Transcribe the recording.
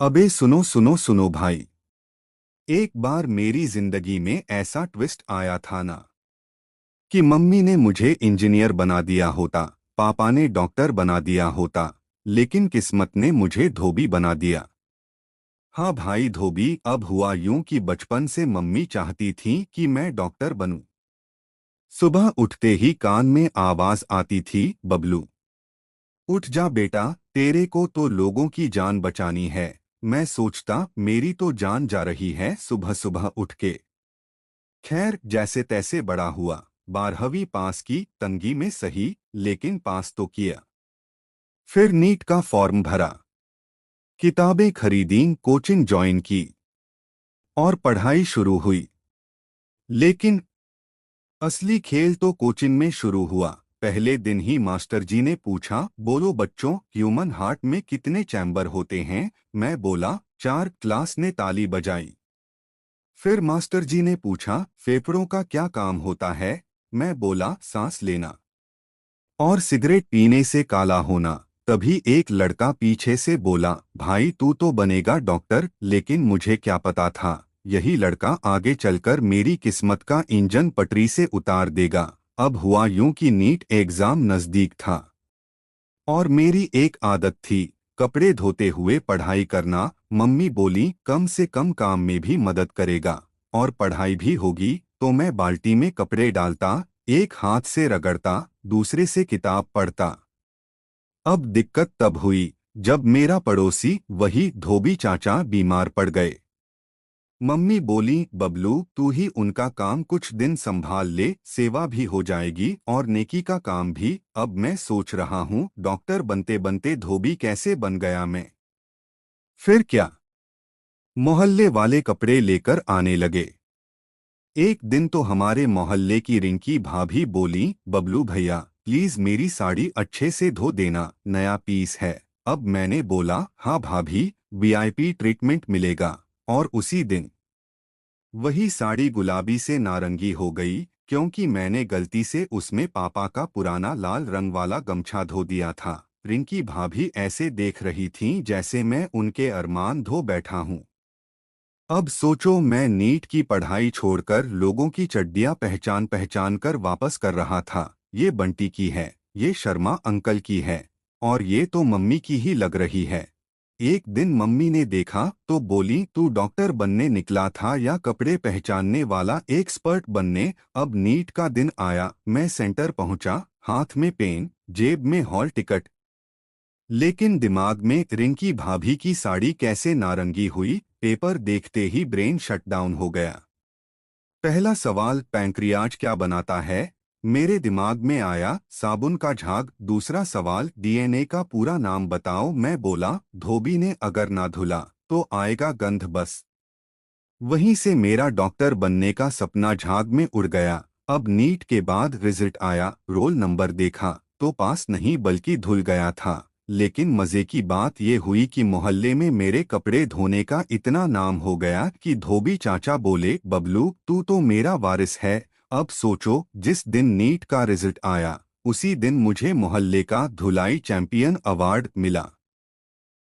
अबे सुनो सुनो सुनो भाई। एक बार मेरी जिंदगी में ऐसा ट्विस्ट आया था ना कि मम्मी ने मुझे इंजीनियर बना दिया होता, पापा ने डॉक्टर बना दिया होता, लेकिन किस्मत ने मुझे धोबी बना दिया। हाँ भाई धोबी। अब हुआ यूं कि बचपन से मम्मी चाहती थी कि मैं डॉक्टर बनूं। सुबह उठते ही कान में आवाज आती थी, बबलू उठ जा बेटा, तेरे को तो लोगों की जान बचानी है। मैं सोचता मेरी तो जान जा रही है सुबह सुबह उठ के। खैर जैसे तैसे बड़ा हुआ, 12वीं पास की, तंगी में सही, लेकिन पास तो किया। फिर नीट का फॉर्म भरा, किताबें खरीदीं, कोचिंग ज्वाइन की और पढ़ाई शुरू हुई। लेकिन असली खेल तो कोचिंग में शुरू हुआ। पहले दिन ही मास्टर जी ने पूछा, बोलो बच्चों, ह्यूमन हार्ट में कितने चैम्बर होते हैं? मैं बोला, 4। क्लास ने ताली बजाई। फिर मास्टर जी ने पूछा, फेफड़ों का क्या काम होता है? मैं बोला, सांस लेना और सिगरेट पीने से काला होना। तभी एक लड़का पीछे से बोला, भाई तू तो बनेगा डॉक्टर। लेकिन मुझे क्या पता था, यही लड़का आगे चलकर मेरी किस्मत का इंजन पटरी से उतार देगा। अब हुआ यूं कि नीट एग्जाम नजदीक था और मेरी एक आदत थी, कपड़े धोते हुए पढ़ाई करना। मम्मी बोली, कम से कम काम में भी मदद करेगा और पढ़ाई भी होगी। तो मैं बाल्टी में कपड़े डालता, एक हाथ से रगड़ता, दूसरे से किताब पढ़ता। अब दिक्कत तब हुई जब मेरा पड़ोसी, वही धोबी चाचा, बीमार पड़ गए। मम्मी बोली, बबलू तू ही उनका काम कुछ दिन संभाल ले, सेवा भी हो जाएगी और नेकी का काम भी। अब मैं सोच रहा हूँ, डॉक्टर बनते बनते धोबी कैसे बन गया मैं। फिर क्या, मोहल्ले वाले कपड़े लेकर आने लगे। एक दिन तो हमारे मोहल्ले की रिंकी भाभी बोली, बबलू भैया प्लीज मेरी साड़ी अच्छे से धो देना, नया पीस है। अब मैंने बोला, हाँ भाभी, वीआईपी ट्रीटमेंट मिलेगा। और उसी दिन वही साड़ी गुलाबी से नारंगी हो गई, क्योंकि मैंने गलती से उसमें पापा का पुराना लाल रंग वाला गमछा धो दिया था। रिंकी भाभी ऐसे देख रही थीं जैसे मैं उनके अरमान धो बैठा हूँ। अब सोचो, मैं नीट की पढ़ाई छोड़कर लोगों की चड्डियां पहचान पहचान कर वापस कर रहा था। ये बंटी की है, ये शर्मा अंकल की है और ये तो मम्मी की ही लग रही है। एक दिन मम्मी ने देखा तो बोली, तू डॉक्टर बनने निकला था या कपड़े पहचानने वाला एक्सपर्ट बनने? अब नीट का दिन आया, मैं सेंटर पहुंचा, हाथ में पेन, जेब में हॉल टिकट, लेकिन दिमाग में रिंकी भाभी की साड़ी कैसे नारंगी हुई। पेपर देखते ही ब्रेन शटडाउन हो गया। पहला सवाल, पैंक्रियाज क्या बनाता है? मेरे दिमाग में आया, साबुन का झाग। दूसरा सवाल, डीएनए का पूरा नाम बताओ। मैं बोला, धोबी ने अगर ना धुला तो आएगा गंध बस। वहीं से मेरा डॉक्टर बनने का सपना झाग में उड़ गया। अब नीट के बाद रिजल्ट आया, रोल नंबर देखा तो पास नहीं बल्कि धुल गया था। लेकिन मजे की बात ये हुई कि मोहल्ले में मेरे कपड़े धोने का इतना नाम हो गया कि धोबी चाचा बोले, बबलू तू तो मेरा वारिस है। अब सोचो, जिस दिन नीट का रिजल्ट आया उसी दिन मुझे मोहल्ले का धुलाई चैंपियन अवार्ड मिला।